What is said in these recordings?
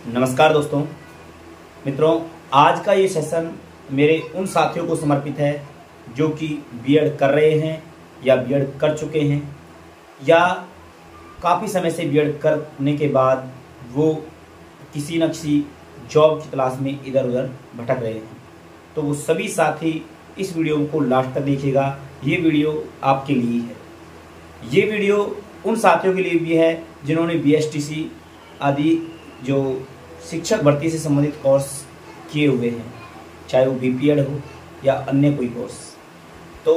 नमस्कार दोस्तों मित्रों, आज का ये सेशन मेरे उन साथियों को समर्पित है जो कि बीएड कर रहे हैं या बीएड कर चुके हैं या काफ़ी समय से बीएड करने के बाद वो किसी न किसी जॉब की तलाश में इधर उधर भटक रहे हैं। तो वो सभी साथी इस वीडियो को लास्ट तक देखिएगा। ये वीडियो आपके लिए है। ये वीडियो उन साथियों के लिए भी है जिन्होंने बीएसटीसी आदि जो शिक्षक भर्ती से संबंधित कोर्स किए हुए हैं, चाहे वो बीपीएड हो या अन्य कोई कोर्स। तो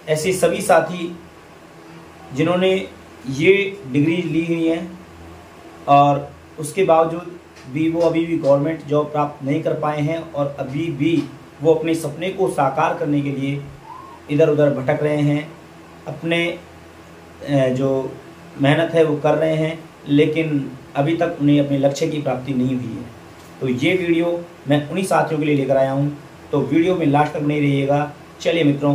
ऐसे सभी साथी जिन्होंने ये डिग्री ली हुई है और उसके बावजूद भी वो अभी भी गवर्नमेंट जॉब प्राप्त नहीं कर पाए हैं और अभी भी वो अपने सपने को साकार करने के लिए इधर उधर भटक रहे हैं, अपने जो मेहनत है वो कर रहे हैं, लेकिन अभी तक उन्हें अपने लक्ष्य की प्राप्ति नहीं हुई है। तो ये वीडियो मैं उन्हीं साथियों के लिए लेकर आया हूँ। तो वीडियो में लास्ट तक नहीं रहिएगा। चलिए मित्रों,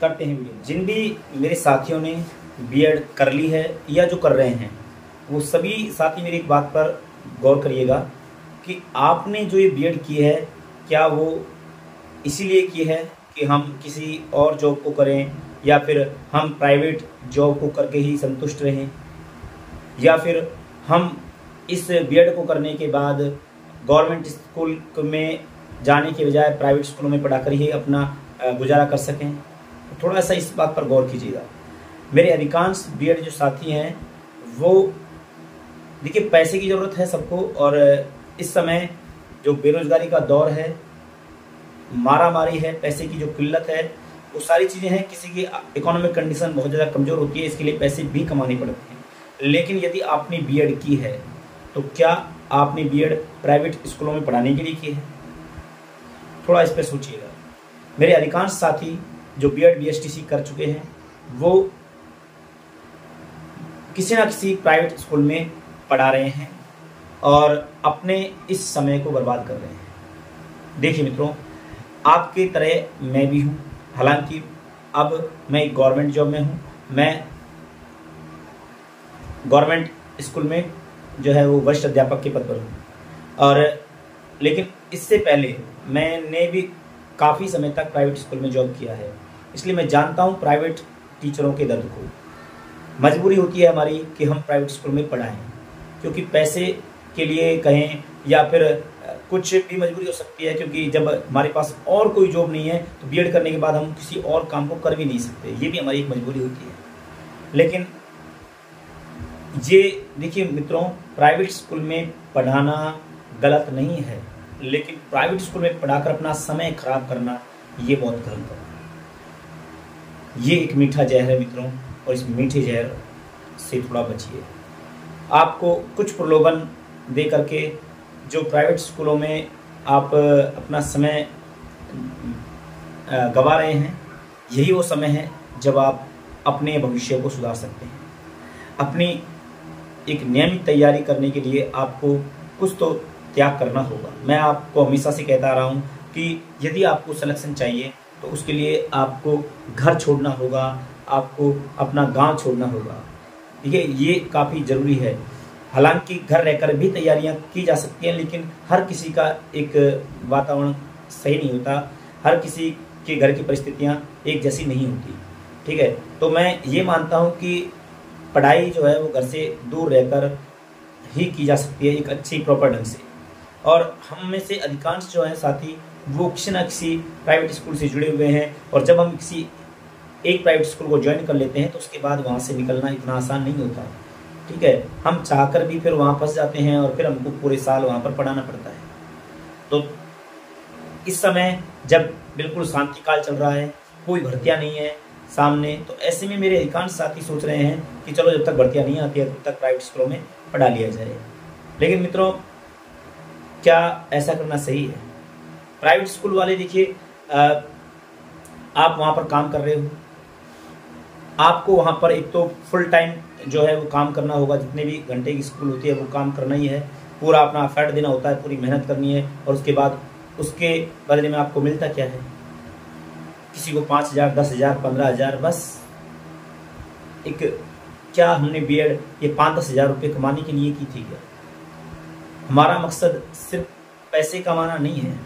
करते हैं वीडियो। जिन भी मेरे साथियों ने बीएड कर ली है या जो कर रहे हैं, वो सभी साथी मेरी एक बात पर गौर करिएगा कि आपने जो ये बीएड की है, क्या वो इसीलिए की है कि हम किसी और जॉब को करें या फिर हम प्राइवेट जॉब को करके ही संतुष्ट रहें, या फिर हम इस बीएड को करने के बाद गवर्नमेंट स्कूल में जाने के बजाय प्राइवेट स्कूलों में पढ़ाकर ही अपना गुजारा कर सकें। तो थोड़ा सा इस बात पर गौर कीजिएगा। मेरे अधिकांश बीएड जो साथी हैं वो देखिए, पैसे की ज़रूरत है सबको, और इस समय जो बेरोजगारी का दौर है, मारामारी है, पैसे की जो किल्लत है, वो सारी चीज़ें हैं। किसी की इकोनॉमिक कंडीशन बहुत ज़्यादा कमज़ोर होती है, इसके लिए पैसे भी कमाने पड़ते हैं। लेकिन यदि आपने बीएड की है तो क्या आपने बीएड प्राइवेट स्कूलों में पढ़ाने के लिए की है? थोड़ा इस पर सोचिएगा। मेरे अधिकांश साथी जो बीएड बीएसटीसी कर चुके हैं वो किसी न किसी प्राइवेट स्कूल में पढ़ा रहे हैं और अपने इस समय को बर्बाद कर रहे हैं। देखिए मित्रों, आपकी तरह मैं भी हूँ। हालांकि अब मैं एक गवर्नमेंट जॉब में हूँ। मैं गवर्नमेंट स्कूल में जो है वो वरिष्ठ अध्यापक के पद पर हूँ, और लेकिन इससे पहले मैंने भी काफ़ी समय तक प्राइवेट स्कूल में जॉब किया है, इसलिए मैं जानता हूँ प्राइवेट टीचरों के दर्द को। मजबूरी होती है हमारी कि हम प्राइवेट स्कूल में पढ़ाएं, क्योंकि पैसे के लिए कहें या फिर कुछ भी मजबूरी हो सकती है, क्योंकि जब हमारे पास और कोई जॉब नहीं है तो बीएड करने के बाद हम किसी और काम को कर भी नहीं सकते। ये भी हमारी एक मजबूरी होती है। लेकिन ये देखिए मित्रों, प्राइवेट स्कूल में पढ़ाना गलत नहीं है, लेकिन प्राइवेट स्कूल में पढ़ाकर अपना समय खराब करना ये बहुत गलत है। ये एक मीठा जहर है मित्रों, और इस मीठे जहर से थोड़ा बचिए। आपको कुछ प्रलोभन दे करके जो प्राइवेट स्कूलों में आप अपना समय गंवा रहे हैं, यही वो समय है जब आप अपने भविष्य को सुधार सकते हैं। अपनी एक नियमित तैयारी करने के लिए आपको कुछ तो त्याग करना होगा। मैं आपको हमेशा से कहता आ रहा हूँ कि यदि आपको सिलेक्शन चाहिए तो उसके लिए आपको घर छोड़ना होगा, आपको अपना गांव छोड़ना होगा। ठीक है, ये काफ़ी ज़रूरी है। हालांकि घर रहकर भी तैयारियां की जा सकती हैं, लेकिन हर किसी का एक वातावरण सही नहीं होता, हर किसी के घर की परिस्थितियां एक जैसी नहीं होती। ठीक है, तो मैं ये मानता हूँ कि पढ़ाई जो है वो घर से दूर रहकर ही की जा सकती है, एक अच्छी प्रॉपर ढंग से। और हम में से अधिकांश जो है साथी वो किसी न किसी प्राइवेट स्कूल से जुड़े हुए हैं, और जब हम किसी एक प्राइवेट स्कूल को ज्वाइन कर लेते हैं तो उसके बाद वहाँ से निकलना इतना आसान नहीं होता। ठीक है, हम चाहकर भी फिर वहाँ फंस जाते हैं और फिर हमको पूरे साल वहाँ पर पढ़ाना पड़ता है। तो इस समय जब बिल्कुल शांति काल चल रहा है, कोई भर्तियाँ नहीं है सामने, तो ऐसे में मेरे अधिकांश साथी सोच रहे हैं कि चलो जब तक भर्तियाँ नहीं आती है तब तक प्राइवेट स्कूलों में पढ़ा लिया जाए। लेकिन मित्रों, क्या ऐसा करना सही है? प्राइवेट स्कूल वाले देखिए, आप वहाँ पर काम कर रहे हो, आपको वहाँ पर एक तो फुल टाइम जो है वो काम करना होगा, जितने भी घंटे की स्कूल होती है वो काम करना ही है, पूरा अपना एफर्ट देना होता है, पूरी मेहनत करनी है, और उसके बाद उसके बदले में आपको मिलता क्या है? किसी को 5,000, 10,000, 15,000, बस एक क्या हमने बीएड ये 5-10 हज़ार रुपये कमाने के लिए की थी क्या? हमारा मकसद सिर्फ पैसे कमाना नहीं है।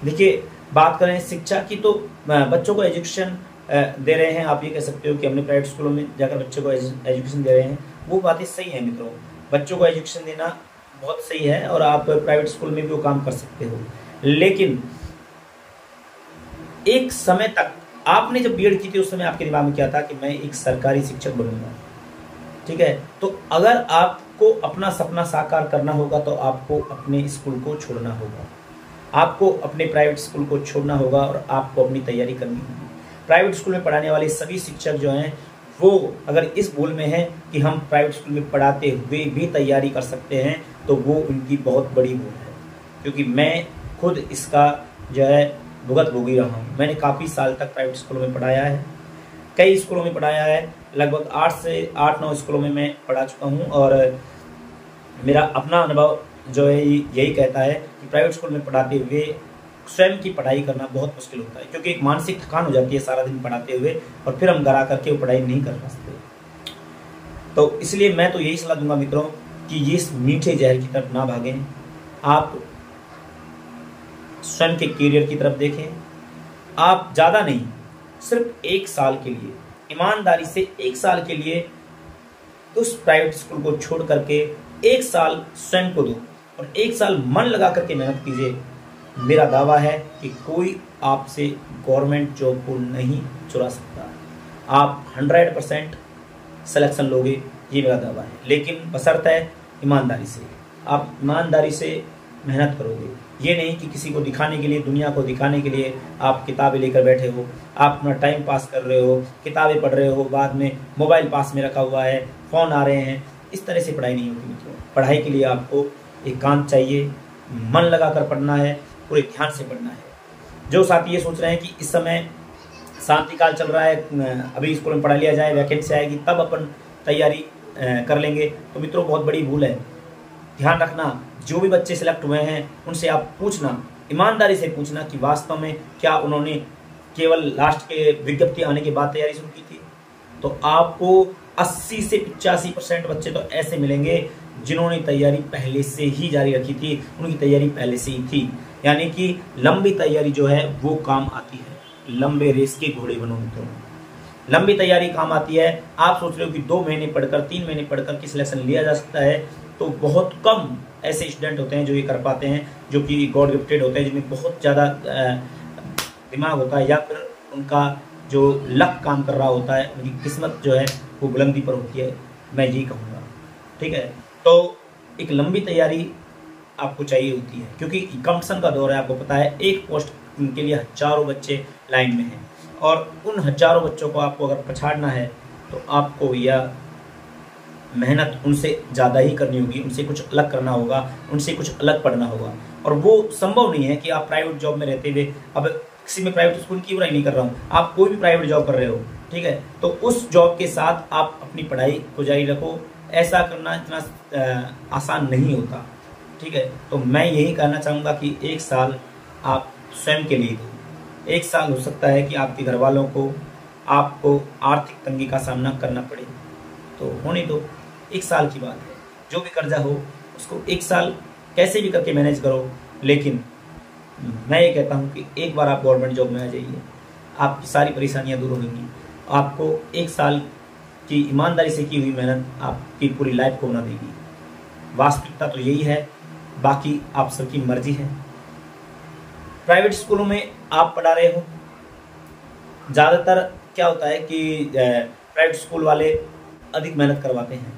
देखिए, बात करें शिक्षा की तो बच्चों को एजुकेशन दे रहे हैं, आप ये कह सकते हो कि हमने प्राइवेट स्कूलों में जाकर बच्चों को एजुकेशन दे रहे हैं, वो बातें सही है मित्रों। बच्चों को एजुकेशन देना बहुत सही है और आप प्राइवेट स्कूल में भी वो काम कर सकते हो। लेकिन एक समय तक, आपने जब बीएड की थी उस समय आपके दिमाग में क्या था कि मैं एक सरकारी शिक्षक बनूंगा, ठीक है। तो अगर आपको अपना सपना साकार करना होगा तो आपको अपने स्कूल को छोड़ना होगा, आपको अपने प्राइवेट स्कूल को छोड़ना होगा और आपको अपनी तैयारी करनी होगी। प्राइवेट स्कूल में पढ़ाने वाले सभी शिक्षक जो हैं वो अगर इस भूल में है कि हम प्राइवेट स्कूल में पढ़ाते हुए भी तैयारी कर सकते हैं तो वो उनकी बहुत बड़ी भूल है, क्योंकि मैं खुद इसका जो है भुगत ही रहा हूँ। मैंने काफ़ी साल तक प्राइवेट स्कूलों में पढ़ाया है, कई स्कूलों में पढ़ाया है, लगभग 8 से 8-9 स्कूलों में मैं पढ़ा चुका हूँ और मेरा अपना अनुभव जो है यही कहता है कि प्राइवेट स्कूल में पढ़ाते हुए स्वयं की पढ़ाई करना बहुत मुश्किल होता है, क्योंकि एक मानसिक थकान हो जाती है सारा दिन पढ़ाते हुए और फिर हम घर आकर के वो पढ़ाई नहीं कर सकते। तो इसलिए मैं तो यही सलाह दूंगा मित्रों कि ये इस मीठे जहर की तरफ ना भागें, आप स्वयं के करियर की तरफ देखें। आप ज़्यादा नहीं, सिर्फ 1 साल के लिए, ईमानदारी से 1 साल के लिए उस प्राइवेट स्कूल को छोड़ करके 1 साल स्वयं को दो और 1 साल मन लगा करके मेहनत कीजिए। मेरा दावा है कि कोई आपसे गवर्नमेंट जॉब को नहीं चुरा सकता, आप 100% सिलेक्शन लोगे, ये मेरा दावा है। लेकिन बशर्ते ईमानदारी से, आप ईमानदारी से मेहनत करोगे, ये नहीं कि किसी को दिखाने के लिए, दुनिया को दिखाने के लिए आप किताबें लेकर बैठे हो, आप अपना टाइम पास कर रहे हो, किताबें पढ़ रहे हो, बाद में मोबाइल पास में रखा हुआ है, फ़ोन आ रहे हैं। इस तरह से पढ़ाई नहीं होती मित्रों। पढ़ाई के लिए आपको एकांत चाहिए, मन लगाकर पढ़ना है, पूरे ध्यान से पढ़ना है। जो साथी ये सोच रहे हैं कि इस समय शांति काल चल रहा है, अभी स्कूल में पढ़ा लिया जाए, वैकेंसी आएगी तब अपन तैयारी कर लेंगे, तो मित्रों बहुत बड़ी भूल है। ध्यान रखना, जो भी बच्चे सिलेक्ट हुए हैं उनसे आप पूछना, ईमानदारी से पूछना कि वास्तव में क्या उन्होंने केवल लास्ट के विज्ञप्ति आने के बाद तैयारी शुरू की थी। तो आपको 80 से 85% बच्चे तो ऐसे मिलेंगे जिन्होंने तैयारी पहले से ही जारी रखी थी, उनकी तैयारी पहले से ही थी। यानी कि लंबी तैयारी जो है वो काम आती है। लंबे रेस के घोड़े बनो मित्रों, लंबी तैयारी काम आती है। आप सोच रहे हो कि 2 महीने पढ़कर, 3 महीने पढ़कर कि सिलेक्शन लिया जा सकता है, तो बहुत कम ऐसे स्टूडेंट होते हैं जो ये कर पाते हैं, जो कि गॉड गिफ्टेड होते हैं, जिनमें बहुत ज़्यादा दिमाग होता है या फिर उनका जो लक काम कर रहा होता है, उनकी किस्मत जो है वो बुलंदी पर होती है, मैं यही कहूँगा। ठीक है, तो एक लंबी तैयारी आपको चाहिए होती है, क्योंकि कंपटीशन का दौर है। आपको पता है एक पोस्ट के लिए हजारों बच्चे लाइन में हैं और उन हजारों बच्चों को आपको अगर पछाड़ना है तो आपको यह मेहनत उनसे ज़्यादा ही करनी होगी, उनसे कुछ अलग करना होगा, उनसे कुछ अलग पढ़ना होगा। और वो संभव नहीं है कि आप प्राइवेट जॉब में रहते हुए, अब किसी में प्राइवेट स्कूल की बुराई नहीं कर रहा हूँ, आप कोई भी प्राइवेट जॉब कर रहे हो, ठीक है, तो उस जॉब के साथ आप अपनी पढ़ाई को जारी रखो। ऐसा करना इतना आसान नहीं होता, ठीक है। तो मैं यही कहना चाहूँगा कि 1 साल आप स्वयं के लिए दो। 1 साल हो सकता है कि आपके घर वालों को, आपको आर्थिक तंगी का सामना करना पड़े, तो होने दो, 1 साल की बात है। जो भी कर्जा हो उसको 1 साल कैसे भी करके मैनेज करो। लेकिन मैं ये कहता हूँ कि एक बार आप गवर्नमेंट जॉब में आ जाइए, आपकी सारी परेशानियाँ दूर होंगी। आपको 1 साल की ईमानदारी से की हुई मेहनत आपकी पूरी लाइफ को बना देगी। वास्तविकता तो यही है, बाकी आप सबकी मर्जी है। प्राइवेट स्कूलों में आप पढ़ा रहे हो, ज़्यादातर क्या होता है कि प्राइवेट स्कूल वाले अधिक मेहनत करवाते हैं,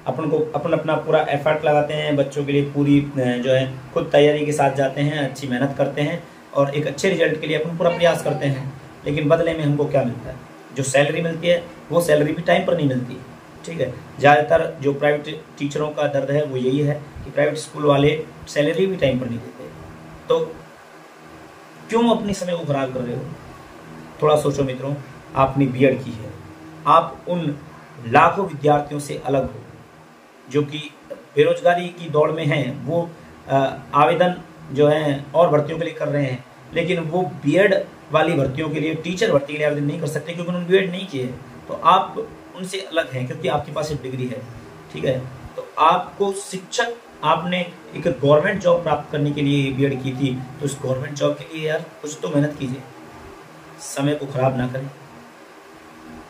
अपना पूरा एफर्ट लगाते हैं बच्चों के लिए, पूरी जो है खुद तैयारी के साथ जाते हैं, अच्छी मेहनत करते हैं और एक अच्छे रिजल्ट के लिए अपन पूरा प्रयास करते हैं। लेकिन बदले में हमको क्या मिलता है? जो सैलरी मिलती है वो सैलरी भी टाइम पर नहीं मिलती, ठीक है। ज़्यादातर जो प्राइवेट टीचरों का दर्द है वो यही है कि प्राइवेट स्कूल वाले सैलरी भी टाइम पर नहीं देते। तो क्यों अपने समय को खराब कर रहे हो? थोड़ा सोचो मित्रों, आपने बीएड की है, आप उन लाखों विद्यार्थियों से अलग हो जो कि बेरोजगारी की दौड़ में हैं। वो आवेदन जो है और भर्तियों के लिए कर रहे हैं, लेकिन वो बीएड वाली भर्तियों के लिए, टीचर भर्ती के लिए आवेदन नहीं कर सकते क्योंकि उन्होंने बीएड नहीं किए। तो आप उनसे अलग हैं क्योंकि आपके पास एक डिग्री है, ठीक है। तो आपको शिक्षक आपने एक गवर्नमेंट जॉब प्राप्त करने के लिए बीएड की थी, तो उस गवर्नमेंट जॉब के लिए यार कुछ तो मेहनत कीजिए, समय को खराब ना करें,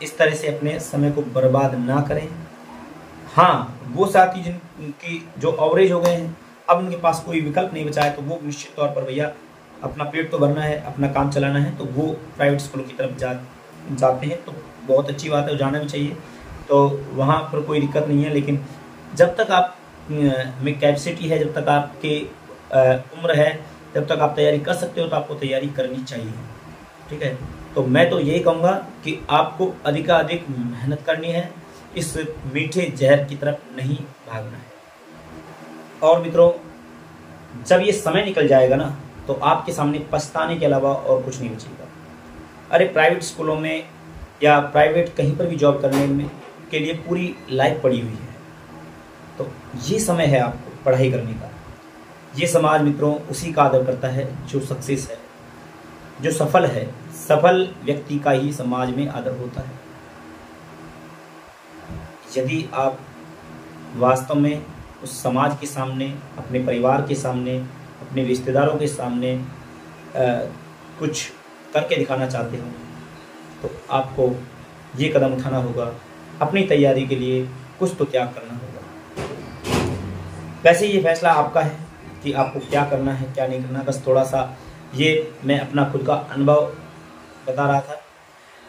इस तरह से अपने समय को बर्बाद ना करें। हाँ, वो साथी जिनकी जो एवरेज हो गए हैं, अब उनके पास कोई विकल्प नहीं बचा है, तो वो निश्चित तौर पर भैया अपना पेट तो भरना है, अपना काम चलाना है, तो वो प्राइवेट स्कूलों की तरफ जाते हैं, तो बहुत अच्छी बात है, जाना भी चाहिए, तो वहाँ पर कोई दिक्कत नहीं है। लेकिन जब तक आप में कैपेसिटी है, जब तक आपके उम्र है, जब तक आप तैयारी कर सकते हो, तो आपको तैयारी करनी चाहिए, ठीक है। तो मैं तो यही कहूँगा कि आपको अधिकाधिक मेहनत करनी है, इस मीठे जहर की तरफ नहीं भागना है। और मित्रों, जब ये समय निकल जाएगा ना, तो आपके सामने पछताने के अलावा और कुछ नहीं बचेगा। अरे प्राइवेट स्कूलों में या प्राइवेट कहीं पर भी जॉब करने में के लिए पूरी लाइफ पड़ी हुई है, तो ये समय है आपको पढ़ाई करने का। ये समाज मित्रों उसी का आदर करता है जो सक्सेस है, जो सफल है। सफल व्यक्ति का ही समाज में आदर होता है। यदि आप वास्तव में उस समाज के सामने, अपने परिवार के सामने, अपने रिश्तेदारों के सामने कुछ करके दिखाना चाहते हो, तो आपको ये कदम उठाना होगा, अपनी तैयारी के लिए कुछ तो त्याग करना होगा। वैसे ये फैसला आपका है कि आपको क्या करना है, क्या नहीं करना। बस थोड़ा सा ये मैं अपना खुद का अनुभव बता रहा था।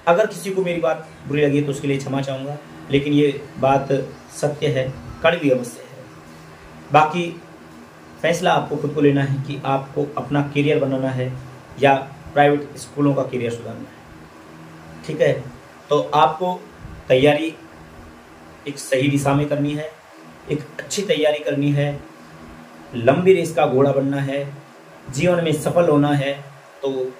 अगर किसी को मेरी बात बुरी लगी तो उसके लिए क्षमा चाहूँगा, लेकिन ये बात सत्य है, कड़वी अवश्य है। बाकी फैसला आपको खुद को लेना है कि आपको अपना करियर बनाना है या प्राइवेट स्कूलों का करियर सुधारना है, ठीक है। तो आपको तैयारी एक सही दिशा में करनी है, एक अच्छी तैयारी करनी है, लंबी रेस का घोड़ा बनना है, जीवन में सफल होना है, तो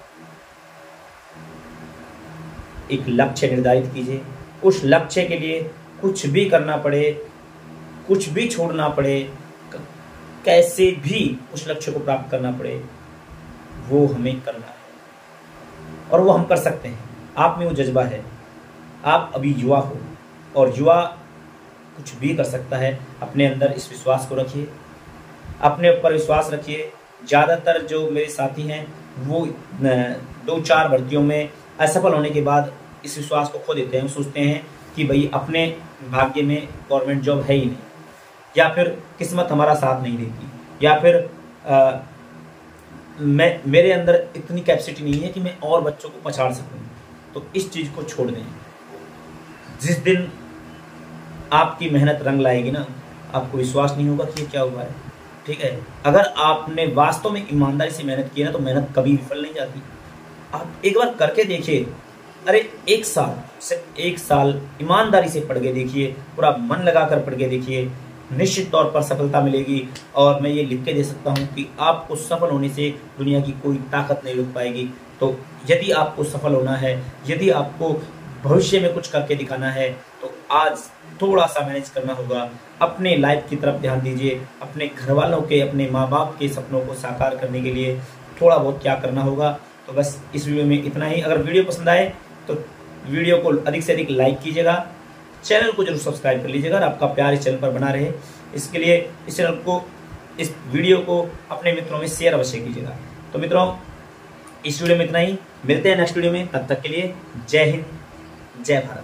एक लक्ष्य निर्धारित कीजिए। उस लक्ष्य के लिए कुछ भी करना पड़े, कुछ भी छोड़ना पड़े, कैसे भी उस लक्ष्य को प्राप्त करना पड़े, वो हमें करना है, और वो हम कर सकते हैं। आप में वो जज्बा है, आप अभी युवा हो, और युवा कुछ भी कर सकता है। अपने अंदर इस विश्वास को रखिए, अपने ऊपर विश्वास रखिए। ज़्यादातर जो मेरे साथी हैं वो 2-4 भर्तियों में असफल होने के बाद इस विश्वास को खो देते हैं। वो सोचते हैं कि भाई अपने भाग्य में गवर्नमेंट जॉब है ही नहीं, या फिर किस्मत हमारा साथ नहीं देती, या फिर मेरे अंदर इतनी कैपेसिटी नहीं है कि मैं और बच्चों को पछाड़ सकूं। तो इस चीज़ को छोड़ दें। जिस दिन आपकी मेहनत रंग लाएगी ना, आपको विश्वास नहीं होगा कि ये क्या हुआ है, ठीक है। अगर आपने वास्तव में ईमानदारी से मेहनत की है ना, तो मेहनत कभी विफल नहीं जाती। आप एक बार करके देखिए। अरे 1 साल, सिर्फ 1 साल ईमानदारी से पढ़ के देखिए, पूरा मन लगा कर पढ़ के देखिए, निश्चित तौर पर सफलता मिलेगी। और मैं ये लिख के दे सकता हूँ कि आपको सफल होने से दुनिया की कोई ताकत नहीं रोक पाएगी। तो यदि आपको सफल होना है, यदि आपको भविष्य में कुछ करके दिखाना है, तो आज थोड़ा सा मैनेज करना होगा। अपने लाइफ की तरफ ध्यान दीजिए। अपने घर वालों के, अपने माँ बाप के सपनों को साकार करने के लिए थोड़ा बहुत क्या करना होगा। तो बस इस वीडियो में इतना ही। अगर वीडियो पसंद आए तो वीडियो को अधिक से अधिक लाइक कीजिएगा, चैनल को जरूर सब्सक्राइब कर लीजिएगा, और आपका प्यार इस चैनल पर बना रहे, इसके लिए इस चैनल को, इस वीडियो को अपने मित्रों में शेयर अवश्य कीजिएगा। तो मित्रों, इस वीडियो में इतना ही। मिलते हैं नेक्स्ट वीडियो में। तब तक के लिए जय हिंद, जय भारत।